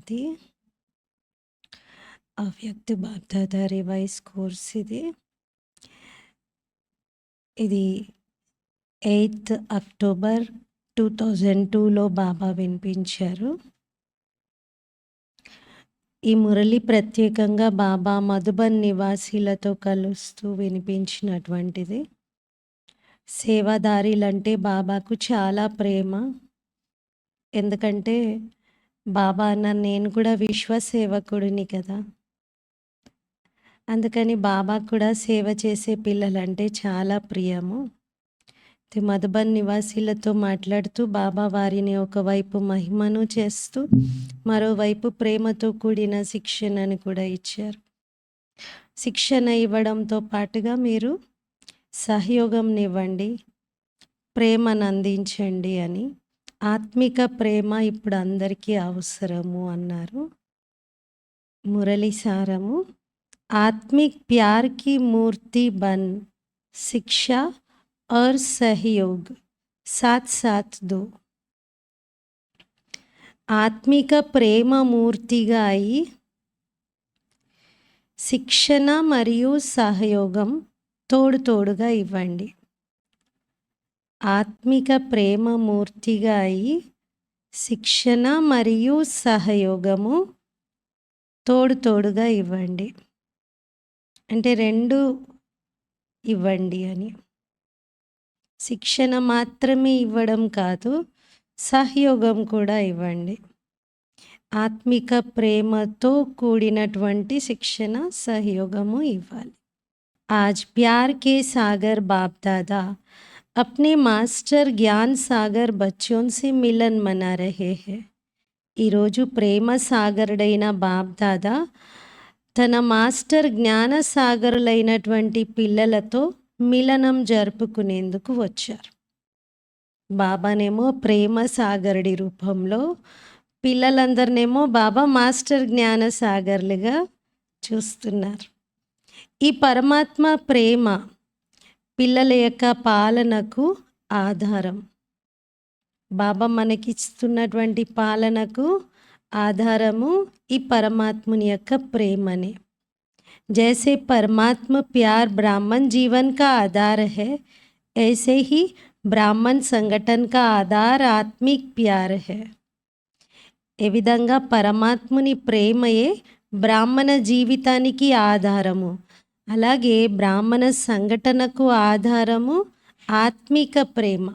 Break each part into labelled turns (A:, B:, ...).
A: శాంతి. అవ్యక్త BapDada revise course ఇది. ఇది 8th అక్టోబర్ 2002లో బాబా వినిపించారు. ఈ మురళి ప్రత్యేకంగా బాబా మధుబన్ నివాసీలతో కలుస్తూ వినిపించినటువంటిది. సేవాదారీలంటే బాబాకు చాలా ప్రేమ. ఎందుకంటే బాబా అన్న నేను కూడా విశ్వసేవకుడిని కదా. అందుకని బాబా కూడా సేవ చేసే పిల్లలంటే చాలా ప్రియము. మధుబన్ నివాసీలతో మాట్లాడుతూ బాబా వారిని ఒకవైపు మహిమను చేస్తూ మరోవైపు ప్రేమతో కూడిన శిక్షణను కూడా ఇచ్చారు. శిక్షణ ఇవ్వడంతో పాటుగా మీరు సహయోగంనివ్వండి, ప్రేమను అందించండి అని. ఆత్మిక ప్రేమ ఇప్పుడు అందరికీ అవసరము అన్నారు. మురళి సారము, आत्मिक प्यार की मूर्ति बन, शिक्षा और सहयोग साथ साथ दो. ఆత్మిక ప్రేమ మూర్తిగా అయి శిక్షణ మరియు సహయోగం తోడుగా ఇవ్వండి. ఆత్మిక ప్రేమ మూర్తిగా అయి శిక్షణ మరియు సహయోగము తోడుగా ఇవ్వండి. అంటే రెండు ఇవ్వండి అని. శిక్షణ మాత్రమే ఇవ్వడం కాదు, సహయోగం కూడా ఇవ్వండి. ఆత్మిక ప్రేమతో కూడినటువంటి శిక్షణ, సహయోగము ఇవ్వాలి. आज प्यार के सागर बाप दादा अपने मास्टर ज्ञान सागर बच्चों से मिलन मना रहे हैं. ఈరోజు ప్రేమ సాగరుడైన బాప్ దాదా తన మాస్టర్ జ్ఞానసాగరులైనటువంటి పిల్లలతో మిలనం జరుపుకునేందుకు వచ్చారు. బాబానేమో ప్రేమ సాగరుడి రూపంలో, పిల్లలందరినేమో బాబా మాస్టర్ జ్ఞానసాగర్లుగా చూస్తున్నారు. ఈ పరమాత్మ ప్రేమ పిల్లల యొక్క పాలనకు ఆధారం. బాబా మనకిస్తున్నటువంటి పాలనకు ఆధారము ఈ పరమాత్ముని యొక్క ప్రేమనే. जैसे परमात्मा प्यार ब्राह्मण जीवन का आधार है, ऐसे ही ब्राह्मण संगठन का आधार आत्मिक प्यार है. ఏ విధంగా పరమాత్ముని ప్రేమయే బ్రాహ్మణ జీవితానికి ఆధారము, అలాగే బ్రాహ్మణ సంఘటనకు ఆధారము ఆత్మిక ప్రేమ.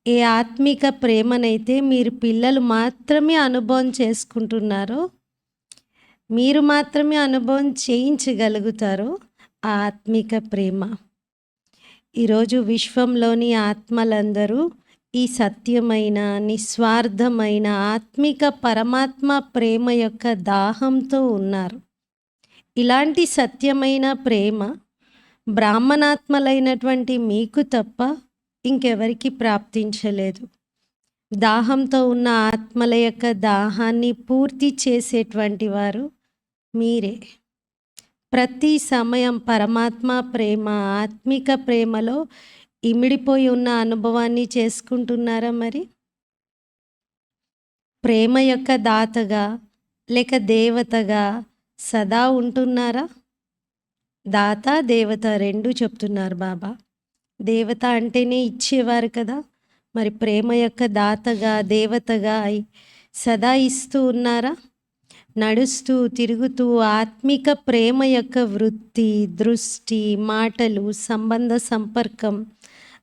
A: ఏ ఆత్మిక ప్రేమనైతే మీరు పిల్లలు మాత్రమే అనుభవం చేసుకుంటున్నారో, మీరు మాత్రమే అనుభవం చేయించగలుగుతారో ఆ ఆత్మిక ప్రేమ. ఈరోజు విశ్వంలోని ఆత్మలందరూ ఈ సత్యమైన, నిస్వార్థమైన ఆత్మిక పరమాత్మ ప్రేమ యొక్క దాహంతో ఉన్నారు. ఇలాంటి సత్యమైన ప్రేమ బ్రాహ్మణాత్మలైనటువంటి మీకు తప్ప ఇంకెవరికి ప్రాప్తించలేదు. దాహంతో ఉన్న ఆత్మల యొక్క దాహాన్ని పూర్తి చేసేటువంటి వారు మీరే. ప్రతి సమయం పరమాత్మ ప్రేమ, ఆత్మిక ప్రేమలో ఇమిడిపోయి ఉన్న అనుభవాన్ని చేసుకుంటున్నారా? మరి ప్రేమ యొక్క దాతగా లేక దేవతగా సదా ఉంటున్నారా? దాత, దేవత రెండు చెప్తున్నారు బాబా. దేవత అంటేనే ఇచ్చేవారు కదా. మరి ప్రేమ యొక్క దాతగా, దేవతగా సదా ఇస్తూ ఉన్నారా? నడుస్తూ తిరుగుతూ ఆత్మిక ప్రేమ యొక్క వృత్తి, దృష్టి, మాటలు, సంబంధ సంపర్కం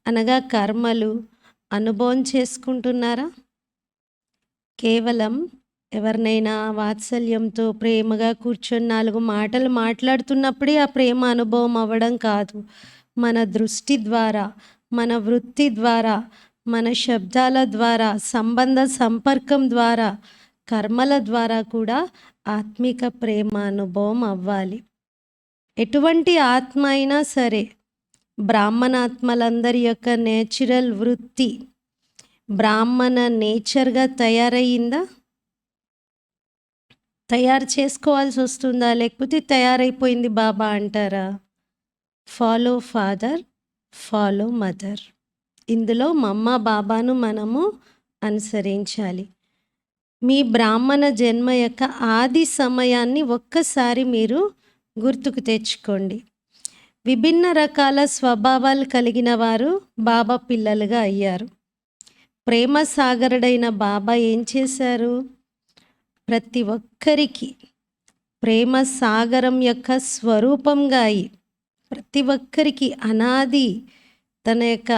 A: అనగా కర్మలు అనుభవం చేసుకుంటున్నారా? కేవలం ఎవరినైనా వాత్సల్యంతో ప్రేమగా కూర్చొని 4 మాటలు మాట్లాడుతున్నప్పుడే ఆ ప్రేమ అనుభవం అవ్వడం కాదు. మన దృష్టి ద్వారా, మన వృత్తి ద్వారా, మన శబ్దాల ద్వారా, సంబంధ సంపర్కం ద్వారా, కర్మల ద్వారా కూడా ఆత్మిక ప్రేమ అనుభవం అవ్వాలి. ఎటువంటి ఆత్మ అయినా సరే, బ్రాహ్మణాత్మలందరి యొక్క నేచురల్ వృత్తి బ్రాహ్మణ నేచర్గా తయారయ్యిందా? తయారు చేసుకోవాల్సి వస్తుందా? లేకపోతే తయారైపోయింది బాబా అంటారా? Follow father, follow mother. ఇందులో మమ్మ బాబాను మనము అనుసరించాలి. మీ బ్రాహ్మణ జన్మ యొక్క ఆది సమయాన్ని ఒక్కసారి మీరు గుర్తుకు తెచ్చుకోండి. విభిన్న రకాల స్వభావాలు కలిగిన వారు బాబా పిల్లలుగా అయ్యారు. ప్రేమ సాగరుడైన బాబా ఏం చేశారు? ప్రతి ఒక్కరికి ప్రేమ సాగరం యొక్క స్వరూపంగా అయి ప్రతి ఒక్కరికి అనాది తన యొక్క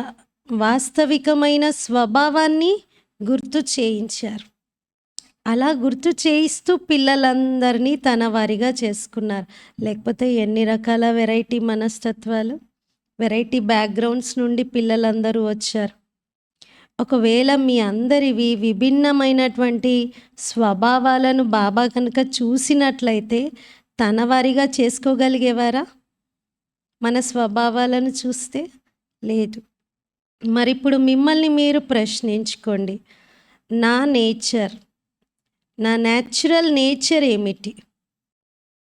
A: వాస్తవికమైన స్వభావాన్ని గుర్తు చేయించారు. అలా గుర్తు చేయిస్తూ పిల్లలందరినీ తన వారిగా చేసుకున్నారు. లేకపోతే ఎన్ని రకాల వెరైటీ మనస్తత్వాలు, వెరైటీ బ్యాక్గ్రౌండ్స్ నుండి పిల్లలందరూ వచ్చారు. ఒకవేళ మీ అందరివి విభిన్నమైనటువంటి స్వభావాలను బాబా కనుక చూసినట్లయితే తన వారిగా చేసుకోగలిగేవారా? మన స్వభావాలను చూస్తే లేదు. మరి ఇప్పుడు మిమ్మల్ని మీరు ప్రశ్నించుకోండి, నా న్యాచురల్ నేచర్ ఏమిటి?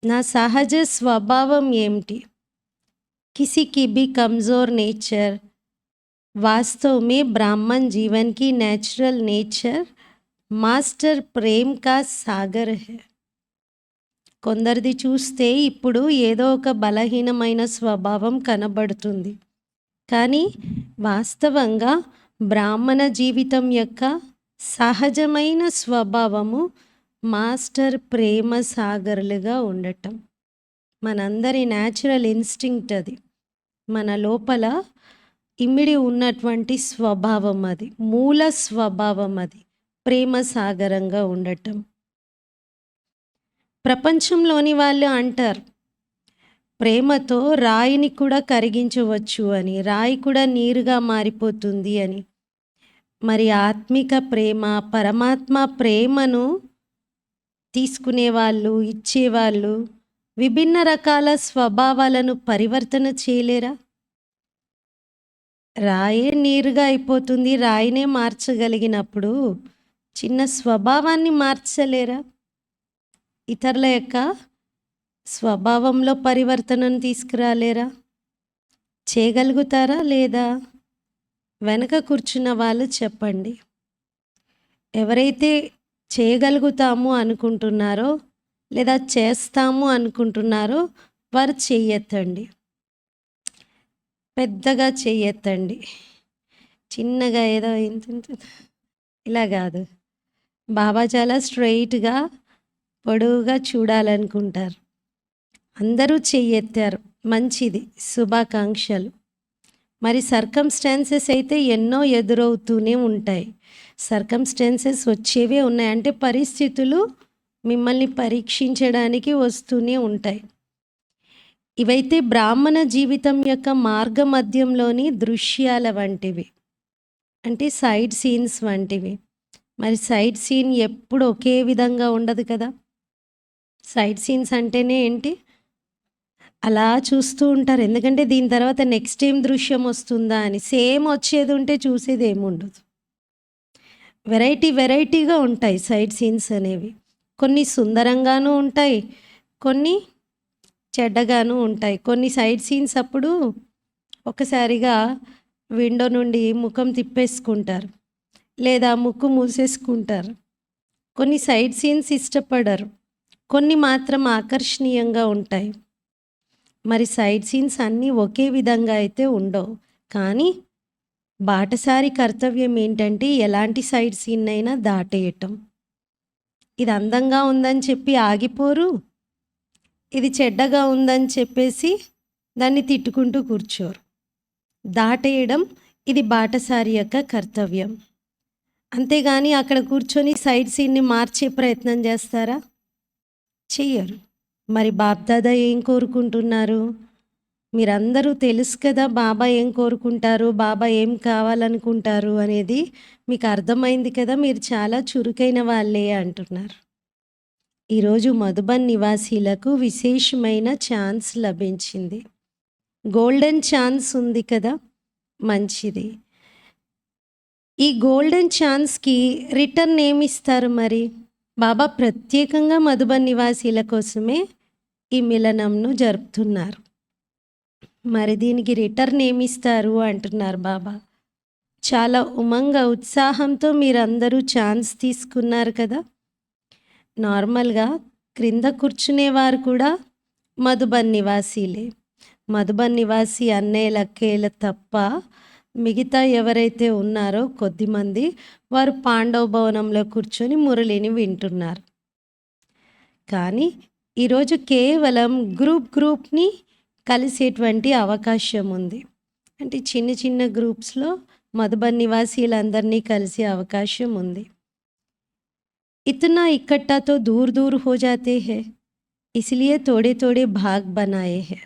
A: నా సహజ స్వభావం ఏమిటి? కిసికి भी कमज़ोर नेचर, वास्तव में ब्राह्मण जीवन की नेचुरल नेचर మాస్టర్ ప్రేమ్ కా సాగర్ హై. కొందరిది చూస్తే ఇప్పుడు ఏదో ఒక బలహీనమైన స్వభావం కనబడుతుంది, కానీ వాస్తవంగా బ్రాహ్మణ జీవితం యొక్క సహజమైన స్వభావము మాస్టర్ ప్రేమ సాగర్లుగా ఉండటం. మనందరి న్యాచురల్ ఇన్స్టింక్ట్ అది. మన లోపల ఇమిడి ఉన్నటువంటి స్వభావం అది, మూల స్వభావం అది ప్రేమ సాగరంగా ఉండటం. ప్రపంచంలోని వాళ్ళు అంటారు ప్రేమతో రాయిని కూడా కరిగించవచ్చు అని, రాయి కూడా నీరుగా మారిపోతుంది అని. మరి ఆత్మిక ప్రేమ, పరమాత్మ ప్రేమను తీసుకునేవాళ్ళు, ఇచ్చేవాళ్ళు విభిన్న రకాల స్వభావాలను పరివర్తన చేయలేరా? రాయే నీరుగా అయిపోతుంది, రాయినే మార్చగలిగినప్పుడు చిన్న స్వభావాన్ని మార్చలేరా? ఇతరుల యొక్క స్వభావంలో పరివర్తనను తీసుకురాలేరా? చేయగలుగుతారా లేదా? వెనక కూర్చున్న వాళ్ళు చెప్పండి. ఎవరైతే చేయగలుగుతాము అనుకుంటున్నారో లేదా చేస్తాము అనుకుంటున్నారో వారు చెయ్యెత్తండి. పెద్దగా చెయ్యెత్తండి, చిన్నగా ఏదో ఇంత ఇలా కాదు. బాబా చాలా స్ట్రైట్గా పొడవుగా చూడాలనుకుంటారు. అందరూ చెయ్యెత్తారు, మంచిది, శుభాకాంక్షలు. మరి సర్కమ్స్టాన్సెస్ అయితే ఎన్నో ఎదురవుతూనే ఉంటాయి. సర్కమ్స్టాన్సెస్ వచ్చేవే ఉన్నాయి, అంటే పరిస్థితులు మిమ్మల్ని పరీక్షించడానికి వస్తూనే ఉంటాయి. ఇవైతే బ్రాహ్మణ జీవితం యొక్క మార్గ మధ్యంలోని దృశ్యాల వంటివి, అంటే సైడ్ సీన్స్ వంటివి. మరి సైడ్ సీన్ ఎప్పుడు ఒకే విధంగా ఉండదు కదా. సైడ్ సీన్స్ అంటేనే ఏంటి, అలా చూస్తూ ఉంటారు, ఎందుకంటే దీని తర్వాత నెక్స్ట్ ఏం దృశ్యం వస్తుందా అని. సేమ్ వచ్చేది ఉంటే చూసేది ఏముండదు. వెరైటీగా ఉంటాయి సైడ్ సీన్స్ అనేవి. కొన్ని సుందరంగానూ ఉంటాయి, కొన్ని చెడ్డగాను ఉంటాయి. కొన్ని సైడ్ సీన్స్ అప్పుడు ఒకసారిగా విండో నుండి ముఖం తిప్పేసుకుంటారు, లేదా ముక్కు మూసేసుకుంటారు. కొన్ని సైడ్ సీన్స్ ఇష్టపడరు, కొన్ని మాత్రం ఆకర్షణీయంగా ఉంటాయి. మరి సైడ్ సీన్స్ అన్నీ ఒకే విధంగా అయితే ఉండవు. కానీ బాటసారి కర్తవ్యం ఏంటంటే ఎలాంటి సైడ్ సీన్ అయినా దాటేయటం. ఇది అందంగా ఉందని చెప్పి ఆగిపోరు, ఇది చెడ్డగా ఉందని చెప్పేసి దాన్ని తిట్టుకుంటూ కూర్చోరు. దాటేయడం ఇది బాటసారి యొక్క కర్తవ్యం. అంతేగాని అక్కడ కూర్చొని సైడ్ సీన్ని మార్చే ప్రయత్నం చేస్తారా? చెయ్యరు. మరి బాప్దాదా ఏం కోరుకుంటున్నారు? మీరందరూ తెలుసు కదా బాబా ఏం కోరుకుంటారు, బాబా ఏం కావాలనుకుంటారు అనేది మీకు అర్థమైంది కదా. మీరు చాలా చురుకైన వాళ్ళే అంటున్నారు. ఈరోజు మధుబన్ నివాసీలకు విశేషమైన ఛాన్స్ లభించింది, గోల్డెన్ ఛాన్స్ ఉంది కదా, మంచిది. ఈ గోల్డెన్ ఛాన్స్కి రిటర్న్ ఏమిస్తారు? మరి బాబా ప్రత్యేకంగా మధుబన్ నివాసీల కోసమే ఈ మిలనంను జరుపుతున్నారు. మరి దీనికి రిటర్న్ ఏమిస్తారు అంటున్నారు బాబా. చాలా ఉత్సాహంతో మీరందరూ ఛాన్స్ తీసుకున్నారు కదా. నార్మల్‌గా క్రింద కూర్చునేవారు కూడా మధుబన్ నివాసీలే. మధుబన్ నివాసి అన్నయ్యలు, అక్కయ్యలు తప్ప మిగతా ఎవరైతే ఉన్నారో కొద్దిమంది వారు పాండవ భవనంలో కూర్చొని మురళిని వింటున్నారు. కానీ ఈరోజు కేవలం గ్రూప్‌ని కలిసేటువంటి అవకాశం ఉంది. అంటే చిన్న చిన్న గ్రూప్స్‌లో మధుబన్ నివాసీలందరినీ కలిసే అవకాశం ఉంది. इतना इकट्ठा तो दूर दूर हो जाते हैं, इसलिए थोड़े थोड़े भाग बनाए हैं.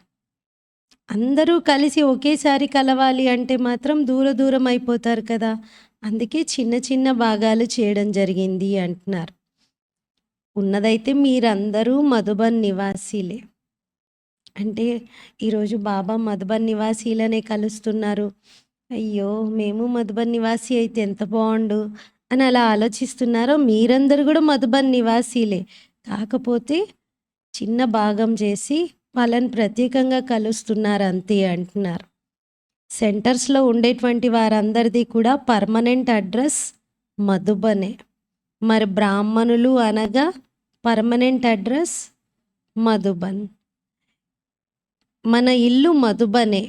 A: అందరూ కలిసి ఒకేసారి కలవాలి అంటే మాత్రం దూరం అయిపోతారు కదా, అందుకే చిన్న చిన్న భాగాలు చేయడం జరిగింది అంటున్నారు. ఉన్నదైతే మీరందరూ మధుబన్ నివాసీలే. అంటే ఈరోజు బాబా మధుబన్ నివాసీలనే కలుస్తున్నారు. అయ్యో మేము మధుబన్ నివాసి అయితే ఎంత బాగుండు అని అలా ఆలోచిస్తున్నారో, మీరందరూ కూడా మధుబన్ నివాసీలే. కాకపోతే చిన్న భాగం చేసి వాళ్ళని ప్రత్యేకంగా కలుస్తున్నారు అంతే అంటున్నారు. సెంటర్స్లో ఉండేటువంటి వారందరిది కూడా పర్మనెంట్ అడ్రస్ మధుబనే. మరి బ్రాహ్మణులు అనగా పర్మనెంట్ అడ్రస్ మధుబన్. మన ఇల్లు మధుబనే.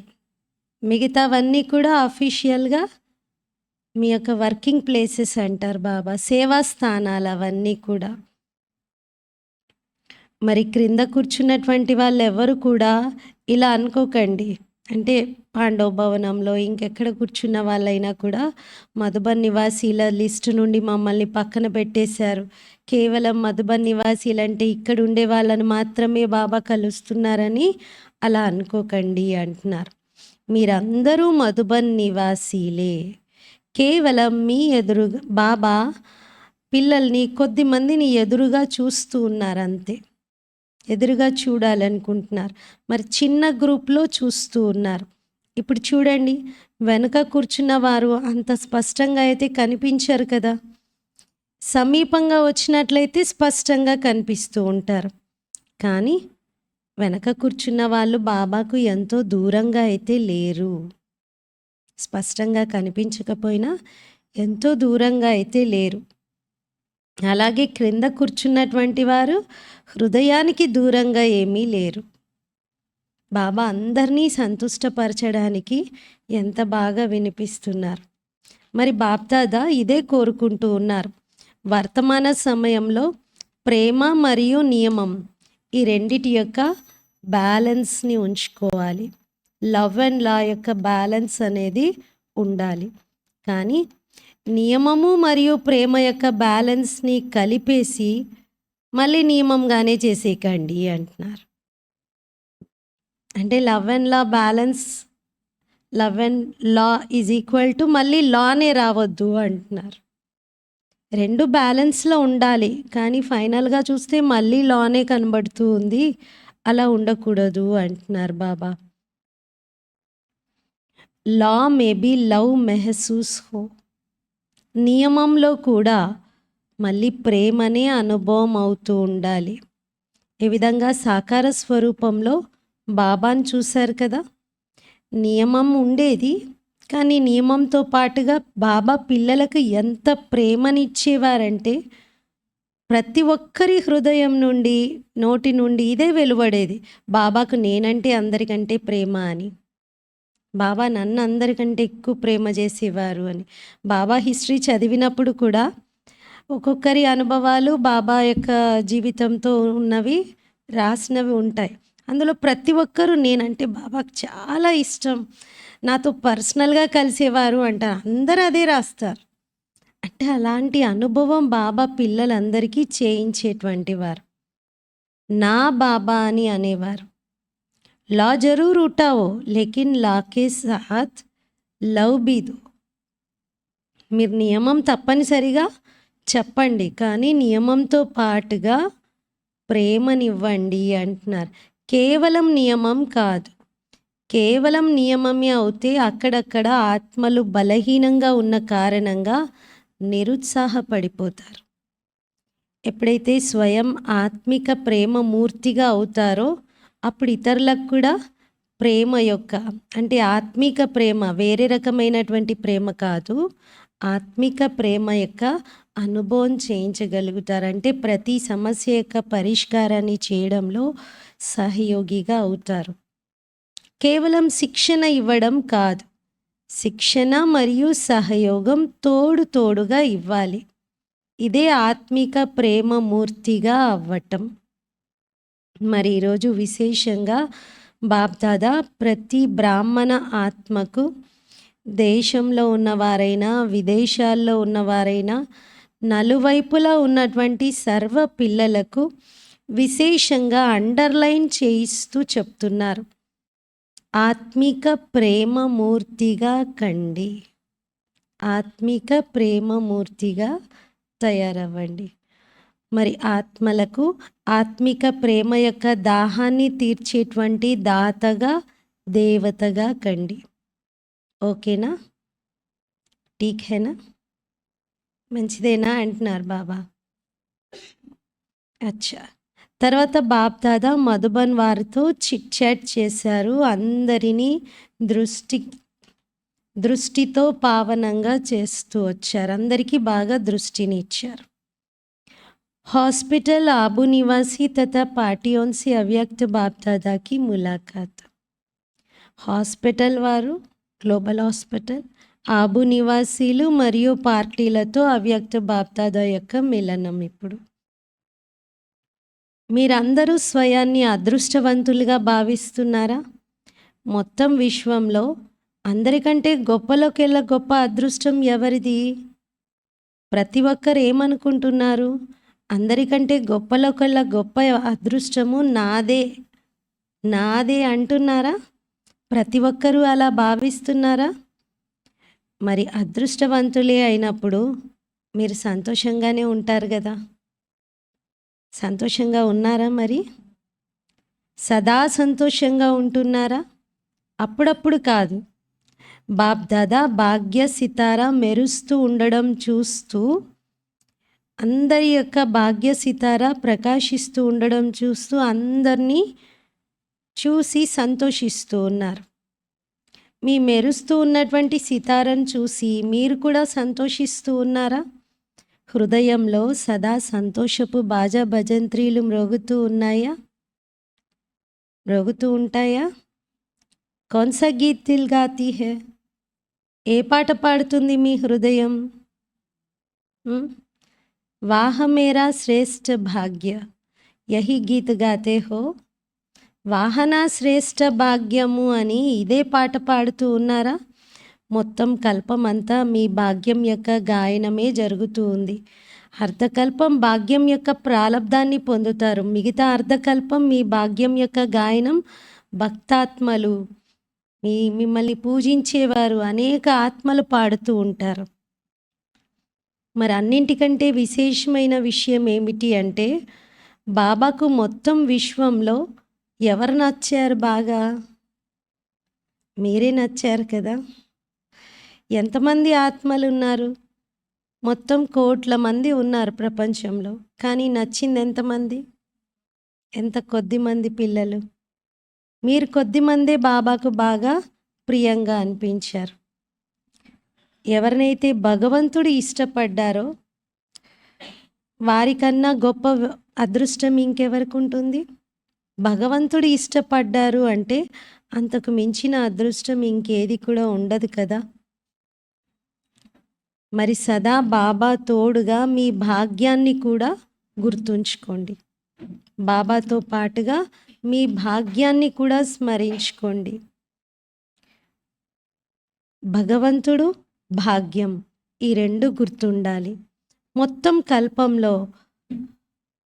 A: మిగతావన్నీ కూడా అఫీషియల్గా మీ యొక్క వర్కింగ్ ప్లేసెస్ అంటారు బాబా, సేవా స్థానాలు అవన్నీ కూడా. మరి క్రింద కూర్చున్నటువంటి వాళ్ళు ఎవరు కూడా ఇలా అనుకోకండి, అంటే పాండవ భవనంలో ఇంకెక్కడ కూర్చున్న వాళ్ళైనా కూడా మధుబన్ నివాసీల లిస్టు నుండి మమ్మల్ని పక్కన పెట్టేశారు, కేవలం మధుబన్ నివాసీలు అంటే ఇక్కడ ఉండే వాళ్ళని మాత్రమే బాబా కలుస్తున్నారని అలా అనుకోకండి అంటున్నారు. మీరందరూ మధుబన్ నివాసీలే. కేవలం మీ ఎదురుగా బాబా పిల్లల్ని కొద్ది మందిని ఎదురుగా చూస్తూ ఉన్నారు అంతే, ఎదురుగా చూడాలనుకుంటున్నారు. మరి చిన్న గ్రూప్లో చూస్తూ ఉన్నారు. ఇప్పుడు చూడండి, వెనక కూర్చున్న వారు అంత స్పష్టంగా అయితే కనిపించరు కదా, సమీపంగా వచ్చినట్లయితే స్పష్టంగా కనిపిస్తూ ఉంటారు. కానీ వెనక కూర్చున్న వాళ్ళు బాబాకు ఎంతో దూరంగా అయితే లేరు. స్పష్టంగా కనిపించకపోయినా ఎంతో దూరంగా అయితే లేరు. అలాగే క్రింద కూర్చున్నటువంటి వారు హృదయానికి దూరంగా ఏమీ లేరు. బాబా అందరినీ సంతుష్టపరచడానికి ఎంత బాగా వినిపిస్తున్నారు. మరి బాప్దాదా ఇదే కోరుకుంటూ ఉన్నారు. వర్తమాన సమయంలో ప్రేమ మరియు నియమం ఈ రెండిటి యొక్క బ్యాలెన్స్ని ఉంచుకోవాలి. లవ్ అండ్ లా యొక్క బ్యాలెన్స్ అనేది ఉండాలి. కానీ నియమము మరియు ప్రేమ యొక్క బ్యాలెన్స్ని కలిపేసి మళ్ళీ నియమంగానే చేసేయకండి అంటున్నారు. అంటే love and law balance, love and law is equal to మళ్ళీ లానే రావద్దు అంటున్నారు. రెండు బ్యాలెన్స్లో ఉండాలి, కానీ ఫైనల్గా చూస్తే మళ్ళీ లానే కనబడుతూ ఉంది, అలా ఉండకూడదు అంటున్నారు బాబా. లా మే బీ లవ్ మెహసూస్ హో, నియమంలో కూడా మళ్ళీ ప్రేమనే అనుభవం అవుతూ ఉండాలి. ఏ విధంగా సాకార స్వరూపంలో బాబాను చూశారు కదా, నియమం ఉండేది, కానీ నియమంతో పాటుగా బాబా పిల్లలకు ఎంత ప్రేమనిచ్చేవారంటే ప్రతి ఒక్కరి హృదయం నుండి, నోటి నుండి ఇదే వెలువడేది, బాబాకు నేనంటే అందరికంటే ప్రేమ అని. బాబా నన్ను అందరికంటే ఎక్కువ ప్రేమ చేసేవారు అని. బాబా హిస్టరీ చదివినప్పుడు కూడా ఒక్కొక్కరి అనుభవాలు బాబా యొక్క జీవితంతో ఉన్నవి రాసినవి ఉంటాయి. అందులో ప్రతి ఒక్కరూ నేనంటే బాబాకు చాలా ఇష్టం, నాతో పర్సనల్గా కలిసేవారు అంటారు. అందరూ అదే రాస్తారు. అంటే అలాంటి అనుభవం బాబా పిల్లలందరికీ చేయించేటువంటి వారు. నా బాబా అని అనేవారు. లా జరూర్ ఉఠావో లేకిన్ లాకే సాత్ లవ్ బీ దో. మీరు నియమం తప్పనిసరిగా చెప్పండి, కానీ నియమంతో పాటుగా ప్రేమనివ్వండి అంటున్నారు. కేవలం నియమం కాదు, కేవలం నియమమే అవుతే అక్కడక్కడ ఆత్మలు బలహీనంగా ఉన్న కారణంగా నిరుత్సాహపడిపోతారు. ఎప్పుడైతే స్వయం ఆత్మిక ప్రేమ మూర్తిగా అవుతారో అప్పుడు ఇతరులకు కూడా ప్రేమ యొక్క, అంటే ఆత్మిక ప్రేమ, వేరే రకమైనటువంటి ప్రేమ కాదు, ఆత్మిక ప్రేమ యొక్క అనుభవం చేయించగలుగుతారు. అంటే ప్రతి సమస్య యొక్క పరిష్కారాన్ని చేయడంలో సహయోగిగా అవుతారు. కేవలం శిక్షణ ఇవ్వడం కాదు. శిక్షణ మరియు సహయోగం తోడుగా ఇవ్వాలి. ఇదే ఆత్మిక ప్రేమ మూర్తిగా అవ్వటం. మరి ఈరోజు విశేషంగా బాప్దాదా ప్రతి బ్రాహ్మణ ఆత్మకు, దేశంలో ఉన్నవారైనా విదేశాల్లో ఉన్నవారైనా నలువైపులా ఉన్నటువంటి సర్వ పిల్లలకు విశేషంగా అండర్లైన్ చేయిస్తూ చెప్తున్నారు, ఆత్మిక ప్రేమ మూర్తిగా కండి, ఆత్మిక ప్రేమ మూర్తిగా తయారవ్వండి. మరి ఆత్మలకు ఆత్మిక ప్రేమ యొక్క దాహాన్ని తీర్చేటువంటి దాతగా, దేవతగా కండి. ఓకేనా? ఠీక్ హేనా? మంచిదేనా అంటున్నారు బాబా. అచ్చా. తర్వాత బాప్దాదా మధుబన్ వారితో చిట్ చాట్ చేశారు. అందరినీ దృష్టితో పావనంగా చేస్తూ వచ్చారు. అందరికీ బాగా దృష్టిని ఇచ్చారు. हॉस्पिटल आबू निवासी तथा पार्टियों से अव्यक्त बाप दादा की मुलाकात. హాస్పిటల్ వారు, గ్లోబల్ హాస్పిటల్, ఆబు నివాసీలు మరియు పార్టీలతో అవ్యక్త బాప్దాదా యొక్క మిలనం. ఇప్పుడు మీరందరూ స్వయాన్ని అదృష్టవంతులుగా భావిస్తున్నారా? మొత్తం విశ్వంలో అందరికంటే గొప్పలోకెల్లా గొప్ప అదృష్టం ఎవరిది? ప్రతి ఒక్కరు ఏమనుకుంటున్నారు? అందరికంటే గొప్పలోకెల్లా గొప్ప అదృష్టము నాదే అంటున్నారా? ప్రతి ఒక్కరూ అలా భావిస్తున్నారా? మరి అదృష్టవంతులే అయినప్పుడు మీరు సంతోషంగానే ఉంటారు కదా. సంతోషంగా ఉన్నారా? మరి సదా సంతోషంగా ఉంటున్నారా? అప్పుడప్పుడు కాదు. బాప్ దాదా భాగ్య సితారా మెరుస్తూ ఉండడం చూస్తూ, అందరి యొక్క భాగ్య సితారా ప్రకాశిస్తూ ఉండడం చూస్తూ అందరినీ చూసి సంతోషిస్తూ ఉన్నారు. మీ మెరుస్తూ ఉన్నటువంటి సితారను చూసి మీరు కూడా సంతోషిస్తూ ఉన్నారా? హృదయంలో సదా సంతోషపు బాజా భజంత్రీలు మ్రోగుతూ ఉంటాయా? కౌన్సా గీత్ దిల్ గాతీ హై? ఏ పాట పాడుతుంది మీ హృదయం? వాహ మేరా శ్రేష్ఠ భాగ్య యహి గీత్ గాతే హో. వాహన శ్రేష్ఠ భాగ్యము అని ఇదే పాట పాడుతూ ఉన్నారా? మొత్తం కల్పం అంతా మీ భాగ్యం యొక్క గాయనమే జరుగుతూ ఉంది. అర్ధకల్పం భాగ్యం యొక్క ప్రాలబ్ధాన్ని పొందుతారు. మిగతా అర్ధకల్పం మీ భాగ్యం యొక్క గాయనం. భక్తాత్మలు, మిమ్మల్ని పూజించేవారు అనేక ఆత్మలు పాడుతూ ఉంటారు. మరి అన్నింటికంటే విశేషమైన విషయం ఏమిటి అంటే, బాబాకు మొత్తం విశ్వంలో ఎవరు నచ్చారు బాగా? మీరే నచ్చారు కదా. ఎంతమంది ఆత్మలు ఉన్నారు? మొత్తం కోట్ల మంది ఉన్నారు ప్రపంచంలో. కానీ నచ్చింది ఎంతమంది? ఎంత కొద్ది మంది పిల్లలు. మీరు కొద్ది మందే బాబాకు బాగా ప్రియంగా అనిపించారు. ఎవరినైతే భగవంతుడు ఇష్టపడ్డారో వారికన్నా గొప్ప అదృష్టం ఇంకెవరికి ఉంటుంది? భగవంతుడు ఇష్టపడ్డారు అంటే అంతకు మించిన అదృష్టం ఇంకేది కూడా ఉండదు కదా. మరి సదా బాబా తోడుగా మీ భాగ్యాన్ని కూడా గుర్తుంచుకోండి. బాబాతో పాటుగా మీ భాగ్యాన్ని కూడా స్మరించుకోండి. భగవంతుడు, భాగ్యం, ఈ రెండు గుర్తుండాలి. మొత్తం కల్పంలో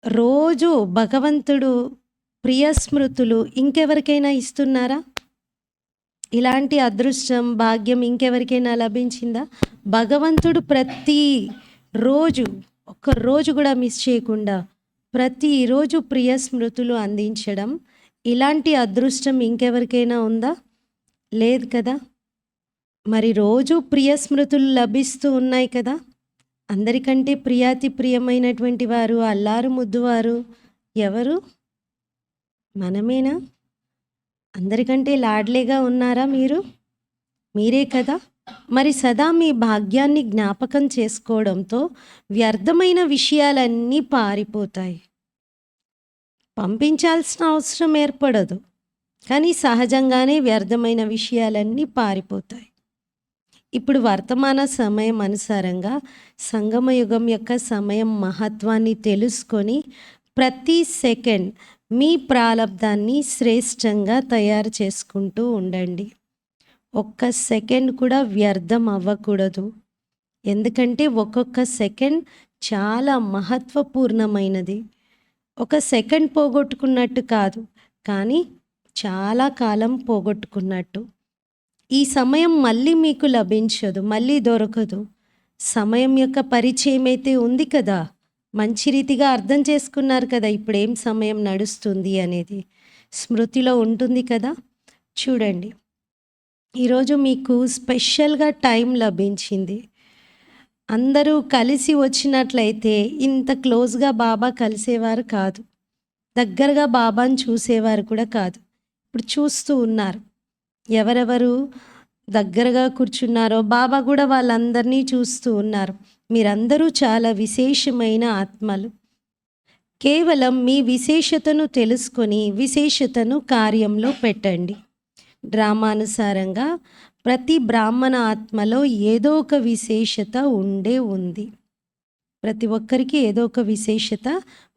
A: రోజు భగవంతుడు ప్రియ స్మృతులు ఇంకెవరికైనా ఇస్తున్నారా? ఇలాంటి అదృష్టం, భాగ్యం ఇంకెవరికైనా లభించిందా? భగవంతుడు ప్రతి రోజు, ఒక్క రోజు కూడా మిస్ చేయకుండా ప్రతిరోజు ప్రియ స్మృతులు అందించడం, ఇలాంటి అదృష్టం ఇంకెవరికైనా ఉందా? లేదు కదా. మరి రోజు ప్రియ స్మృతులు లభిస్తూ ఉన్నాయి కదా. అందరికంటే ప్రియాతి ప్రియమైనటువంటి వారు, అల్లారు ముద్దువారు ఎవరు? మనమేనా? అందరికంటే లాడ్లేగా ఉన్నారా మీరు? మీరే కదా. మరి సదా మీ భాగ్యాన్ని జ్ఞాపకం చేసుకోవడంతో వ్యర్థమైన విషయాలన్నీ పారిపోతాయి. పంపించాల్సిన అవసరం ఏర్పడదు. కానీ సహజంగానే వ్యర్థమైన విషయాలన్నీ పారిపోతాయి. ఇప్పుడు వర్తమాన సమయం అనుసారంగా సంగమయుగం యొక్క సమయం మహత్వాన్ని తెలుసుకొని ప్రతి సెకండ్ మీ ప్రాలబ్ధాన్ని శ్రేష్టంగా తయారు చేసుకుంటూ ఉండండి. ఒక్క సెకండ్ కూడా వ్యర్థం అవ్వకూడదు. ఎందుకంటే ఒక్కొక్క సెకండ్ చాలా మహత్వపూర్ణమైనది. ఒక సెకండ్ పోగొట్టుకున్నట్టు కాదు, కానీ చాలా కాలం పోగొట్టుకున్నట్టు. ఈ సమయం మళ్ళీ మీకు లభించదు, మళ్ళీ దొరకదు. సమయం యొక్క పరిచయం అయితే ఉంది కదా, మంచి రీతిగా అర్థం చేసుకున్నారు కదా ఇప్పుడేం సమయం నడుస్తుంది అనేది స్మృతిలో ఉంటుంది కదా. చూడండి, ఈరోజు మీకు స్పెషల్గా టైం లభించింది. అందరూ కలిసి వచ్చినట్లయితే ఇంత క్లోజ్గా బాబా కలిసేవారు కాదు, దగ్గరగా బాబాను చూసేవారు కూడా కాదు. ఇప్పుడు చూస్తూ ఉన్నారు, ఎవరెవరు దగ్గరగా కూర్చున్నారో బాబా కూడా వాళ్ళందరినీ చూస్తూ ఉన్నారు. మీరందరూ చాలా విశేషమైన ఆత్మలు. కేవలం మీ విశేషతను తెలుసుకొని విశేషతను కార్యంలో పెట్టండి. డ్రామానుసారంగా ప్రతి బ్రాహ్మణ ఆత్మలో ఏదో ఒక విశేషత ఉంది. ప్రతి ఒక్కరికి ఏదో ఒక విశేషత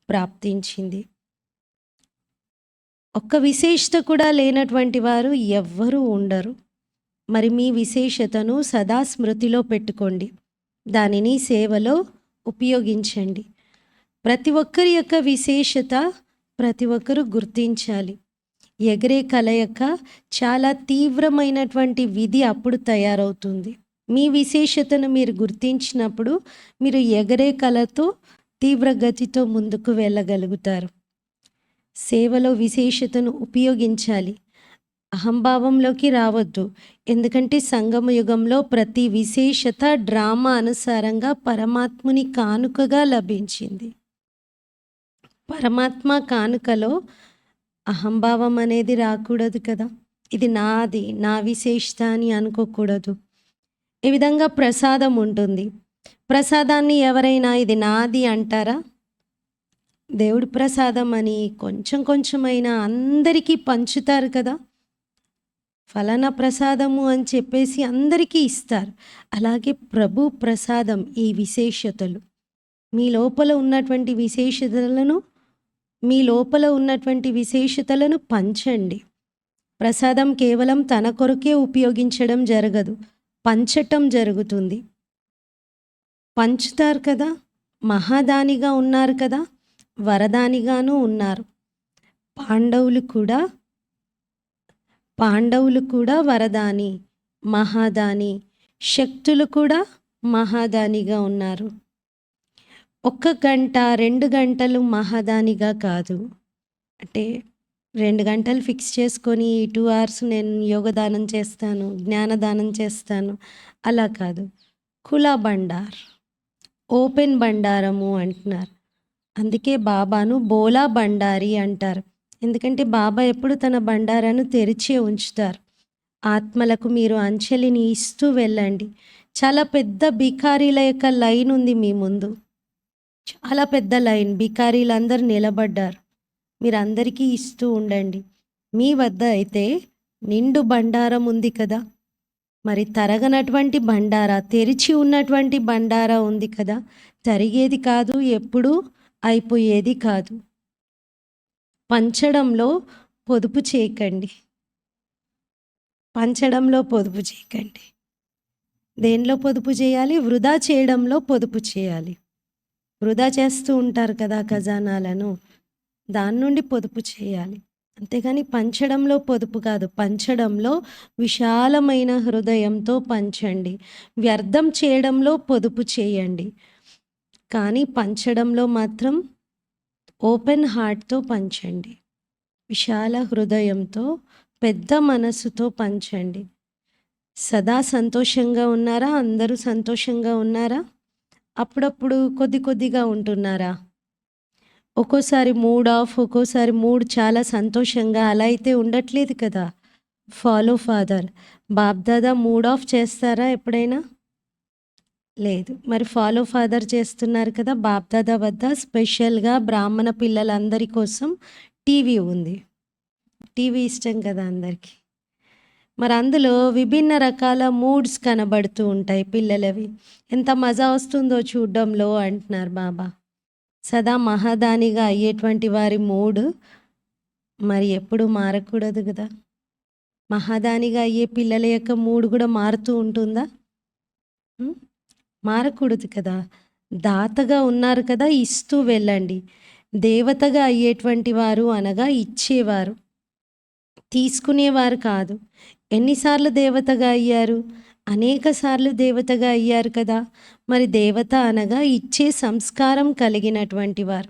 A: ప్రాప్తించింది. ఒక్క విశేషత కూడా లేనటువంటి వారు ఎవ్వరూ ఉండరు. మరి మీ విశేషతను సదా స్మృతిలో పెట్టుకోండి, దానిని సేవలో ఉపయోగించండి. ప్రతి ఒక్కరి యొక్క విశేషత ప్రతి ఒక్కరు గుర్తించాలి. ఎగిరే కలయిక చాలా తీవ్రమైనటువంటి విధి అప్పుడు తయారవుతుంది. మీ విశేషతను మీరు గుర్తించినప్పుడు మీరు ఎగరే కళతో తీవ్రగతితో ముందుకు వెళ్ళగలుగుతారు. సేవలో విశేషతను ఉపయోగించాలి, అహంభావంలోకి రావద్దు. ఎందుకంటే సంగమ యుగంలో ప్రతి విశేషత డ్రామా అనుసారంగా పరమాత్ముని కానుకగా లభించింది. పరమాత్మ కానుకలో అహంభావం అనేది రాకూడదు కదా. ఇది నాది, నా విశేషత అని అనుకోకూడదు. ఈ విధంగా ప్రసాదం ఉంటుంది. ప్రసాదాన్ని ఎవరైనా ఇది నాది అంటారా? దేవుడి ప్రసాదం అని కొంచెం కొంచెమైనా అందరికీ పంచుతారు కదా. ఫలానా ప్రసాదము అని చెప్పేసి అందరికీ ఇస్తారు. అలాగే ప్రభు ప్రసాదం ఈ విశేషతలు, మీ లోపల ఉన్నటువంటి విశేషతలను పంచండి. ప్రసాదం కేవలం తన కొరకే ఉపయోగించడం జరగదు, పంచటం జరుగుతుంది. పంచుతారు కదా. మహాదానిగా ఉన్నారు కదా, వరదానిగాను ఉన్నారు. పాండవులు కూడా వరదాని, మహాదాని. శక్తులు కూడా మహాదానిగా ఉన్నారు. 1 గంట 2 గంటలు మహాదానిగా కాదు. అంటే 2 గంటలు ఫిక్స్ చేసుకొని 2 అవర్స్ నేను యోగదానం చేస్తాను, జ్ఞానదానం చేస్తాను, అలా కాదు. ఖులా బండార్, ఓపెన్ బండారము అంటున్నారు. అందుకే బాబాను బోలా బండారి అంటారు. ఎందుకంటే బాబా ఎప్పుడు తన బండారాను తెరిచే ఉంచుతారు. ఆత్మలకు మీరు అంచెలిని ఇస్తూ వెళ్ళండి. చాలా పెద్ద బికారీల యొక్క లైన్ ఉంది మీ ముందు, చాలా పెద్ద లైన్. బికారీలందరూ నిలబడ్డారు. మీరు అందరికీ ఇస్తూ ఉండండి. మీ వద్ద అయితే నిండు బండారం ఉంది కదా, మరి తరగనటువంటి బండారా, తెరిచి ఉన్నటువంటి బండారా ఉంది కదా. తరిగేది కాదు, ఎప్పుడూ అయిపోయేది కాదు. పంచడంలో పొదుపు చేయకండి. దేనిలో పొదుపు చేయాలి? వృధా చేయడంలో పొదుపు చేయాలి. వృధా చేస్తూ ఉంటారు కదా ఖజానాలను, దాని నుండి పొదుపు చేయాలి. అంతేగాని పంచడంలో పొదుపు కాదు. పంచడంలో విశాలమైన హృదయంతో పంచండి. వ్యర్థం చేయడంలో పొదుపు చేయండి, కానీ పంచడంలో మాత్రం ఓపెన్ హార్ట్తో పంచండి. విశాల హృదయంతో, పెద్ద మనసుతో పంచండి. సదా సంతోషంగా ఉన్నారా? అందరూ సంతోషంగా ఉన్నారా? అప్పుడప్పుడు కొద్దిగా ఉంటున్నారా? ఒక్కోసారి మూడ్ ఆఫ్, ఒక్కోసారి మూడ్ చాలా సంతోషంగా, అలా అయితే ఉండట్లేదు కదా. Follow father. BapDada mood of చేస్తారా ఎప్పుడైనా? లేదు. మరి ఫాలో ఫాదర్ చేస్తున్నారు కదా! బాబ్దాదా వద్ద స్పెషల్‌గా బ్రాహ్మణ పిల్లలందరి కోసం టీవీ ఉంది. టీవీ ఇష్టం కదా అందరికి. మరి అందులో విభిన్న రకాల మూడ్స్ కనబడుతూ ఉంటాయి పిల్లలవి. ఎంత మజా వస్తుందో చూడ్డంలో అంటున్నారు బాబా. సదా మహాదానిగా అయ్యేటువంటి వారి మూడ్ మరి ఎప్పుడు మారకూడదు గదా! మహాదానిగా అయ్యే పిల్లల యొక్క మూడ్ కూడా మారుతూ ఉంటుందా? హ్మ్. మారకూడదు కదా! దాతగా ఉన్నారు కదా! ఇస్తూ వెళ్ళండి. దేవతగా అయ్యేటువంటి వారు అనగా ఇచ్చేవారు. తీసుకునేవారు కాదు. ఎన్నిసార్లు దేవతగా అయ్యారు? అనేక సార్లు దేవతగా అయ్యారు కదా! మరి దేవత అనగా ఇచ్చే సంస్కారం కలిగినటువంటి వారు.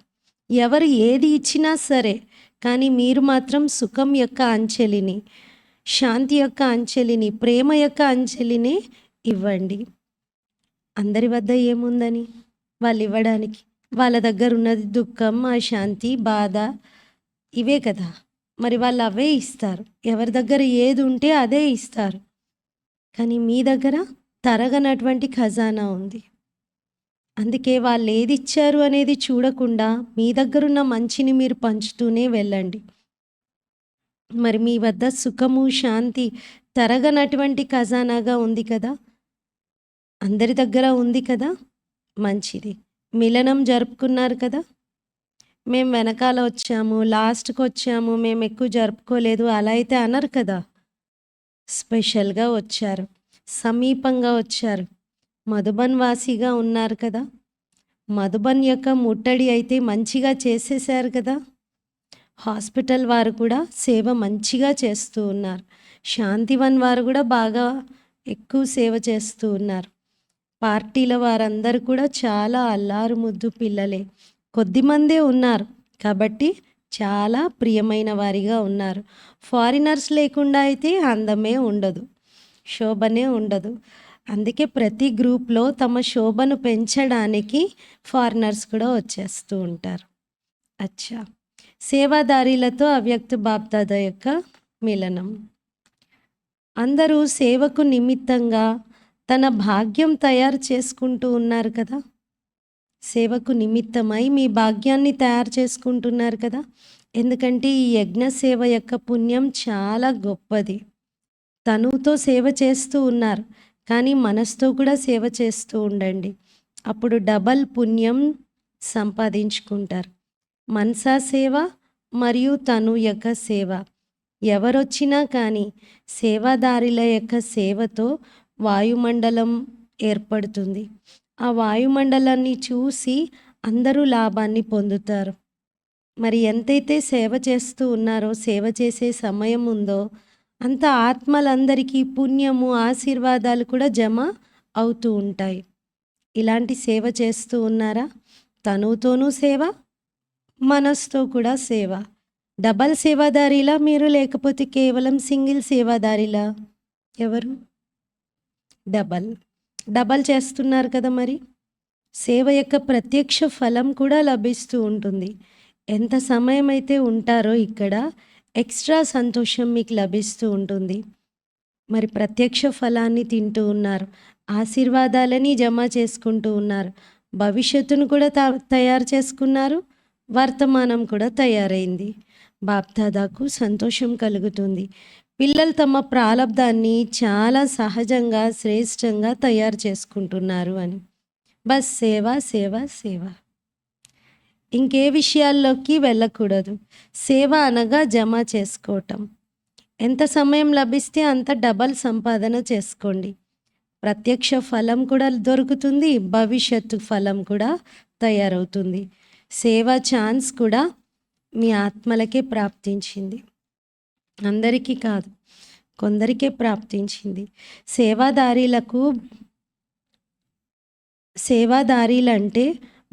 A: ఎవరు ఏది ఇచ్చినా సరే, కానీ మీరు మాత్రం సుఖం యొక్క అంచెలిని, శాంతి యొక్క అంచెలిని, ప్రేమ యొక్క అంచెలినే ఇవ్వండి. అందరి వద్ద ఏముందని వాళ్ళు ఇవ్వడానికి? వాళ్ళ దగ్గర ఉన్నది దుఃఖం, అశాంతి, బాధ ఇవే కదా! మరి వాళ్ళు అవే ఇస్తారు. ఎవరి దగ్గర ఏది ఉంటే అదే ఇస్తారు. కానీ మీ దగ్గర తరగనటువంటి ఖజానా ఉంది. అందుకే వాళ్ళు ఏది ఇచ్చారు అనేది చూడకుండా మీ దగ్గరున్న మంచిని మీరు పంచుతూనే వెళ్ళండి. మరి మీ వద్ద సుఖము, శాంతి తరగనటువంటి ఖజానాగా ఉంది కదా! అందరి దగ్గర ఉంది కదా! మంచిది. మిలనం జరుపుకున్నారు కదా! మేము వెనకాల వచ్చాము, లాస్ట్‌కొచ్చాము, మేము ఎక్కువ జరుపుకోలేదు అలా అయితే అనరు కదా! స్పెషల్‌గా వచ్చారు. సమీపంగా వచ్చారు. మధుబన్ వాసిగా ఉన్నారు కదా! మధుబన్ యొక్క ముట్టడి అయితే మంచిగా చేసేశారు కదా! హాస్పిటల్ వారు కూడా సేవ మంచిగా చేస్తూ ఉన్నారు. శాంతివన్ వారు కూడా బాగా ఎక్కువ సేవ చేస్తూ ఉన్నారు. పార్టీల వారందరూ కూడా చాలా అల్లారు ముద్దు పిల్లలే. కొద్దిమందే ఉన్నారు. కాబట్టి చాలా ప్రియమైన వారిగా ఉన్నారు. ఫారినర్స్ లేకుండా అయితే అందమే ఉండదు. శోభనే ఉండదు. అందుకే ప్రతి గ్రూప్‌లో తమ శోభను పెంచడానికి ఫారినర్స్ కూడా వచ్చేస్తూ ఉంటారు. అచ్చా! సేవాదారీలతో అవ్యక్త బాప్దాదా యొక్క మిలనం. అందరూ సేవకు నిమిత్తంగా తన భాగ్యం తయారు చేసుకుంటూ ఉన్నారు కదా! సేవకు నిమిత్తమై మీ భాగ్యాన్ని తయారు చేసుకుంటున్నారు కదా! ఎందుకంటే ఈ యజ్ఞ సేవ యొక్క పుణ్యం చాలా గొప్పది. తనువుతో సేవ చేస్తూ ఉన్నారు. కానీ మనసుతో కూడా సేవ చేస్తూ ఉండండి. అప్పుడు డబల్ పుణ్యం సంపాదించుకుంటారు. మనసా సేవ మరియు తను యొక్క సేవ. ఎవరొచ్చినా కానీ సేవాదారుల యొక్క సేవతో వాయుమండలం ఏర్పడుతుంది. ఆ వాయుమండలాన్ని చూసి అందరూ లాభాన్ని పొందుతారు. మరి ఎంతైతే సేవ చేస్తూ ఉన్నారో, సేవ చేసే సమయం ఉందో అంత ఆత్మలందరికీ పుణ్యము, ఆశీర్వాదాలు కూడా జమ అవుతూ ఉంటాయి. ఇలాంటి సేవ చేస్తూ ఉన్నారా? తనువుతోనూ సేవ, మనసుతో కూడా సేవ. డబల్ సేవాదారిలా మీరు, లేకపోతే కేవలం సింగిల్ సేవాదారిలా? ఎవరు? డబల్. డబల్ చేస్తున్నారు కదా మరి. సేవ యొక్క ప్రత్యక్ష ఫలం కూడా లభిస్తూ ఉంటుంది. ఎంత సమయం అయితే ఉంటారో ఇక్కడ ఎక్స్ట్రా సంతోషం మీకు లభిస్తూ ఉంటుంది. మరి ప్రత్యక్ష ఫలాన్ని తింటూ ఉన్నారు. ఆశీర్వాదాలని జమ చేసుకుంటూ ఉన్నారు. భవిష్యత్తును కూడా తయారు చేసుకున్నారు. వర్తమానం కూడా తయారైంది. బాప్దాదాకు సంతోషం కలుగుతుంది. పిల్లలు తమ ప్రాలబ్ధాన్ని చాలా సహజంగా, శ్రేష్టంగా తయారు చేసుకుంటున్నారు అని. బస్ సేవ, సేవ, సేవ. ఇంకే విషయాల్లోకి వెళ్ళకూడదు. సేవ అనగా జమ చేసుకోవటం. ఎంత సమయం లభిస్తే అంత డబల్ సంపాదన చేసుకోండి. ప్రత్యక్ష ఫలం కూడా దొరుకుతుంది. భవిష్యత్తు ఫలం కూడా తయారవుతుంది. సేవా ఛాన్స్ కూడా మీ ఆత్మలకే ప్రాప్తించింది. అందరికీ కాదు, కొందరికే ప్రాప్తించింది. సేవాదారీలంటే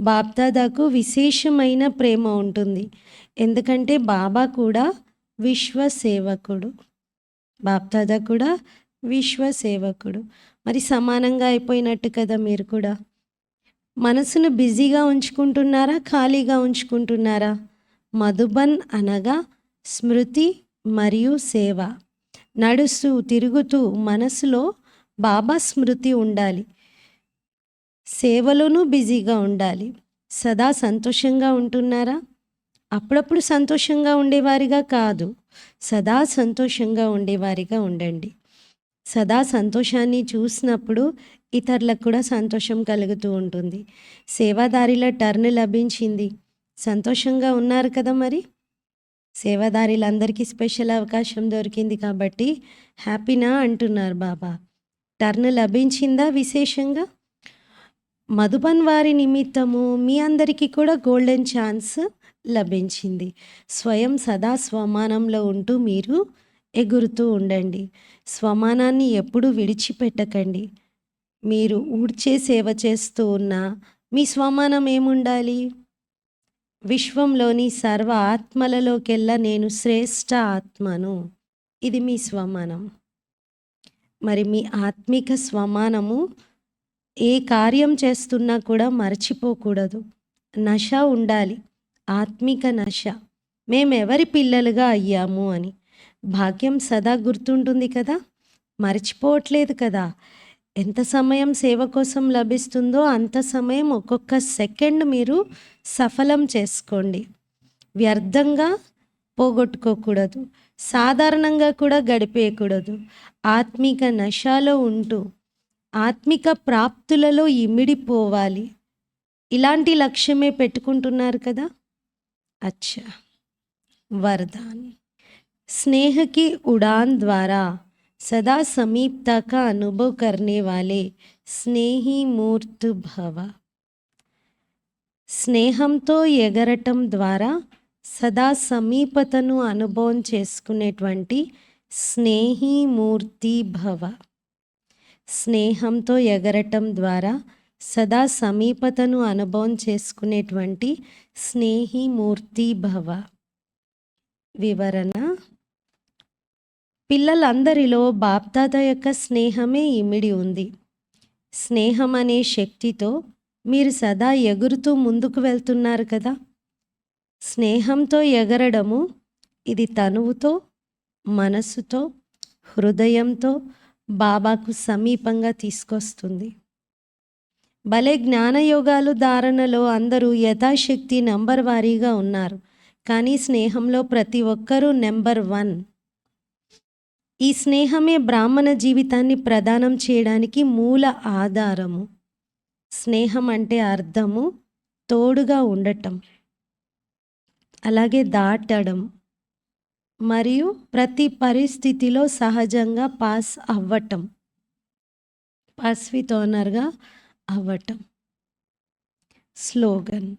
A: బాప్దాదాకు విశేషమైన ప్రేమ ఉంటుంది. ఎందుకంటే బాబా కూడా విశ్వసేవకుడు. బాప్దాదా కూడా విశ్వసేవకుడు. మరి సమానంగా అయిపోయినట్టు కదా మీరు కూడా. మనసును బిజీగా ఉంచుకుంటున్నారా, ఖాళీగా ఉంచుకుంటున్నారా? మధుబన్ అనగా స్మృతి మరియు సేవ. నడుస్తూ తిరుగుతూ మనసులో బాబా స్మృతి ఉండాలి. సేవలోనూ బిజీగా ఉండాలి. సదా సంతోషంగా ఉంటున్నారా? అప్పుడప్పుడు సంతోషంగా ఉండేవారిగా కాదు, సదా సంతోషంగా ఉండేవారిగా ఉండండి. సదా సంతోషాన్ని చూసినప్పుడు ఇతరులకు కూడా సంతోషం కలుగుతూ ఉంటుంది. సేవాదారిలో టర్న్ లభించింది, సంతోషంగా ఉన్నారు కదా మరి. సేవాదారులందరికీ స్పెషల్ అవకాశం దొరికింది కాబట్టి హ్యాపీనా అంటున్నారు బాబా. టర్న్ లభించిందా విశేషంగా? మధుబన్ వారి నిమిత్తము మీ అందరికీ కూడా గోల్డెన్ ఛాన్స్ లభించింది. స్వయం సదా స్వమానంలో ఉంటూ మీరు ఎగురుతూ ఉండండి. స్వమానాన్ని ఎప్పుడూ విడిచిపెట్టకండి. మీరు ఊడ్చే సేవ చేస్తూ ఉన్నా మీ స్వమానం ఏముండాలి? విశ్వంలోని సర్వ ఆత్మలలోకెల్లా నేను శ్రేష్ఠ ఆత్మను. ఇది మీ స్వమానం. మరి మీ ఆత్మిక స్వమానము ఏ కార్యం చేస్తున్నా కూడా మర్చిపోకూడదు. నశ ఉండాలి, ఆత్మిక నశ. మేమెవరి పిల్లలుగా అయ్యాము అని భాగ్యం సదా గుర్తుంటుంది కదా, మర్చిపోవట్లేదు కదా. ఎంత సమయం సేవ కోసం లభిస్తుందో అంత సమయం ఒక్కొక్క సెకండ్ మీరు సఫలం చేసుకోండి. వ్యర్థంగా పోగొట్టుకోకూడదు, సాధారణంగా కూడా గడిపేయకూడదు. ఆత్మిక నశలో ఉంటూ ఆత్మిక ప్రాప్తులలో ఇమిడిపోవాలి. ఇలాంటి లక్ష్యమే పెట్టుకుంటున్నారు కదా. అచ్చా, వరదాన్. स्नेह की उड़ान द्वारा सदा समीपता का अनुभव करने वाले स्नेही मूर्त भव. స్నేహంతో ఎగరటం ద్వారా సదా సమీపతను అనుభవం చేసుకునేటువంటి స్నేహీ మూర్తి భవ. స్నేహంతో ఎగరటం ద్వారా సదా సమీపతను అనుభవం చేసుకునేటువంటి స్నేహీ మూర్తి భవ. వివరణ: పిల్లలందరిలో బాప్దాద యొక్క స్నేహమే ఇమిడి ఉంది. స్నేహం అనే శక్తితో మీరు సదా ఎగురుతూ ముందుకు వెళ్తున్నారు కదా. స్నేహంతో ఎగరడము ఇది తనువుతో, మనసుతో, హృదయంతో బాబాకు సమీపంగా తీసుకొస్తుంది. భలే జ్ఞానయోగాలు ధారణలో అందరూ యథాశక్తి నంబర్ వారీగా ఉన్నారు, కానీ స్నేహంలో ప్రతి ఒక్కరూ నెంబర్ 1. ఈ స్నేహమే బ్రాహ్మణ జీవితాన్ని ప్రదానం చేయడానికి మూల ఆధారము. స్నేహం అంటే అర్థము తోడుగా ఉండటం, అలాగే దాటడం, మరియు ప్రతి పరిస్థితిలో సహజంగా పాస్ అవ్వటం, పాస్ విత్ ఆనర్గా అవ్వటం. స్లోగన్: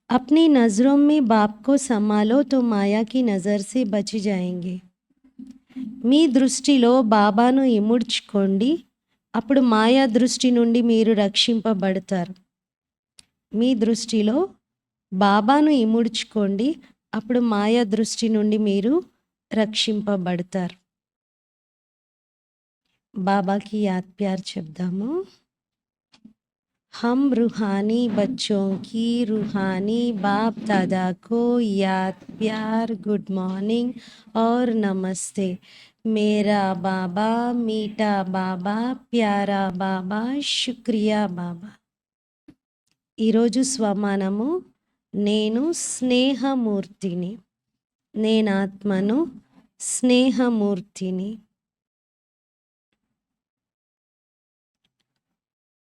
A: अपनी नज़रों में बाप को संभालो तो माया की नज़र से बच जाएंगे. మీ దృష్టిలో బాబాను ఇముడ్చుకోండి, అప్పుడు మాయా దృష్టి నుండి మీరు రక్షింపబడతారు. మీ దృష్టిలో బాబాను ఇముడ్చుకోండి, అప్పుడు మాయా దృష్టి నుండి మీరు రక్షింపబడతారు. బాబాకి యాద్ ప్యార్ చెప్దాము. हम रूहानी बच्चों की रूहानी बाप दादा को याद प्यार, गुड मॉर्निंग और नमस्ते. मेरा बाबा, मीठा बाबा, प्यारा बाबा, शुक्रिया बाबा. ఈరోజు స్వమానము: నేను స్నేహమూర్తిని, నేనాత్మను, స్నేహమూర్తిని.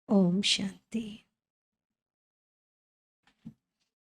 A: ఓం శాంతి.